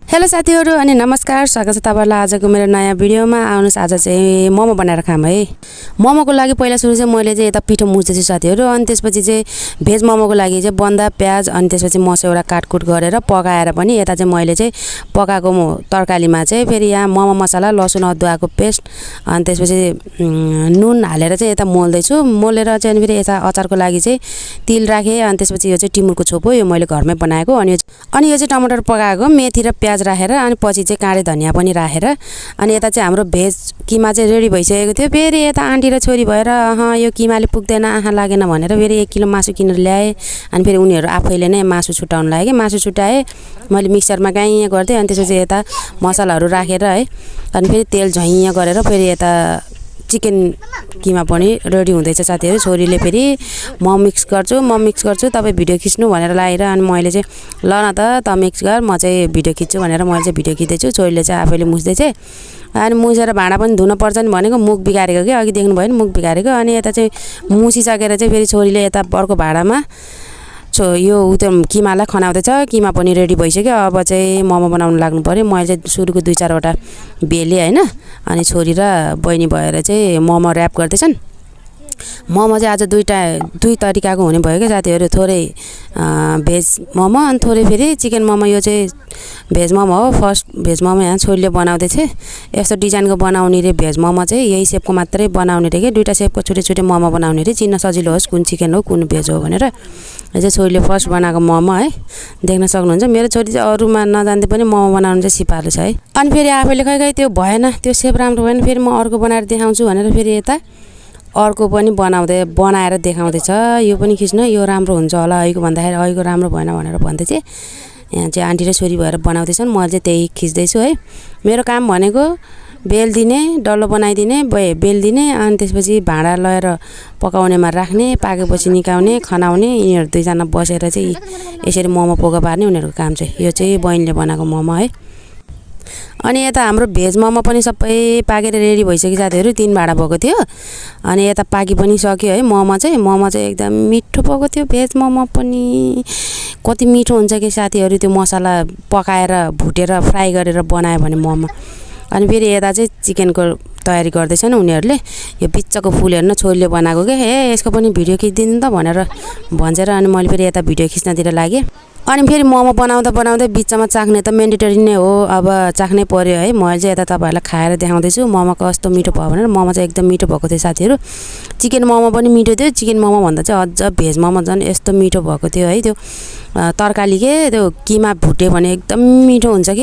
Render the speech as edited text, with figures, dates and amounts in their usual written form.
Hello साथीहरु अनि नमस्कार, स्वागत छ तपाईहरुलाई आजको मेरो नयाँ भिडियोमा। आउनुस् आज चाहिँ मोमो बनाएर खाम है। मोमोको लागि पहिला सुरु चाहिँ मैले चाहिँ यता पिठो मुछ्दैछु साथीहरु, अनि त्यसपछि चाहिँ भेज मोमोको लागि चाहिँ बन्दा प्याज अनि त्यसपछि मसौरा काटकुट गरेर पकाएर पनि यता चाहिँ मैले चाहिँ पकाएको तरकारीमा चाहिँ फेरि यहाँ मोमो मसला, लसुन अदुवाको पेस्ट अनि त्यसपछि नुन हालेर चाहिँ यता मोल्दै छु। मोलेर चाहिँ अनि फेरि यता अचारको लागि चाहिँ तिल राखे अनि त्यसपछि यो चाहिँ टिमुरको छोप हो, यो मैले घरमै बनाएको। अनि यो चाहिँ टमाटर पकाएको, मेथी र प्याज राखेर अनि पछि चाहिँ काँडे धनिया पनि राखेर अनि यता चाहिँ हाम्रो भेज किमा चाहिँ रेडी भइसकेको थियो। फेरि यता आन्टी र छोरी भएर यो किमाले पुग्दैन, आँखा लागेन भनेर फेरि 1 किलो मासु किनेर ल्याए। अनि फेरि उनीहरू आफैले नै मासु छुटाउन लाग्यो। मासु छुटाए, मैले मिक्सरमा गाइँ गर्दै अनि त्यसपछि यता मसलाहरू राखेर है अनि फेरि तेल झैँ गरेर फेरि यता चिकन किमा पनि रेडी हुँदैछ साथीहरु। छोरीले फेरि म मिक्स गर्छु तपाई भिडियो खिच्नु भनेर लाएर अनि मैले चाहिँ ल न त मिक्स गर, म चाहिँ भिडियो खिच्छु भनेर मैले चाहिँ भिडियो खिच्दै छु। छोरीले चाहिँ आफैले मुछ्दै छ। अनि मुछेर भाँडा पनि धुन पर्छ नि भनेको मुख बिगारेको के, अघि देख्नु भयो नि मुख बिगारेको। अनि यता चाहिँ मुछिसकेर चाहिँ फेरि छोरीले यता अर्को भाँडामा यो किमालाई खनाउँदैछ। किमा पनि रेडी भइसक्यो, अब चाहिँ मोमो बनाउन लाग्नु पर्यो। मैले चाहिँ सुरुको 2-4 वटा बेले हैन, अनि छोरी र बहिनी भएर चाहिँ मोमो र्याप गर्दैछन्। मोमो चाहिँ आज दुई तरिकाको हुने भयो क्या साथीहरु, थोरै भेज मोमो अनि थोरै फेरि चिकन मोमो। यो चाहिँ भेज मोमो हो, फर्स्ट भेज मोमो यहाँ छोरीले बनाउँदै छ। यस्तो डिजाइनको बनाउने रे भेज मोमो चाहिँ, यही शेपको मात्रै बनाउने रे के, दुईटा शेपको छुटे छुटे मोमो बनाउने रे, चिन्न सजिलो होस् कुन चिकन हो कुन भेज हो भनेर। यो चाहिँ छोरीले फर्स्ट बनाएको मोमो है, देख्न सक्नुहुन्छ। मेरो छोरी चाहिँ अरूमा नजान्दै पनि मोमो बनाउन चाहिँ सिपालु छ है। अनि फेरि आफैले खै त्यो भएन, त्यो शेप राम्रो भएन, फेरि म अर्को बनाएर देखाउँछु भनेर फेरि यता अर्को पनि बनाएर देखाउँदैछ। यो पनि खिच्न, यो राम्रो हुन्छ होला अहिलेको भन्दाखेरि अहिलेको राम्रो भएन भनेर भन्दै चाहिँ यहाँ चाहिँ आन्टी र छोरी भएर बनाउँदैछन्। म चाहिँ त्यही खिच्दैछु है। मेरो काम भनेको बेल्दिने, डल्लो बनाइदिने, बेल्दिने अनि त्यसपछि भाँडा लगेर पकाउनेमा राख्ने, पाकेपछि निकाउने, खनाउने। यिनीहरू दुईजना बसेर चाहिँ यसरी मोमो पोका पार्ने उनीहरूको काम चाहिँ। यो चाहिँ बहिनीले बनाएको मोमो है। अनि यता हाम्रो भेज मोमो पनि सबै पाकेर रेडी भइसक्यो साथीहरु, 3 भाँडा भएको थियो। अनि यता पाकी पनि सक्यो है मोमो चाहिँ एकदम मिठो भएको थियो। भेज मोमो पनि कति मिठो हुन्छ कि साथीहरु, त्यो मसला पकाएर भुटेर फ्राई गरेर बनायो भने मोमो। अनि फेरि यता चाहिँ चिकनको तयारी गर्दैछन् उनीहरूले। यो बिच्चाको फुल हेर्न छोरीले बनाएको के, यसको पनि भिडियो खिच्दिनु त भनेर भन्छेर अनि मैले फेरि यता भिडियो खिच्नतिर लागेँ। अनि फेरि मोमो बनाउँदै बिचमा चाख्ने त मेन्डेटरी नै हो, अब चाख्नै पर्यो है। मैले चाहिँ यता तपाईहरुलाई खाएर देखाउँदैछु मोमो कस्तो मिठो भयो भनेर। मोमो चाहिँ एकदम मिठो भएको थियो साथीहरु। चिकन मोमो पनि मिठो थियो, चिकन मोमो भन्दा चाहिँ अझ भेज मोमो झन् यस्तो मिठो भएको थियो है। त्यो तरकारी के, त्यो किमा भुट्यो भने एकदम मिठो हुन्छ कि।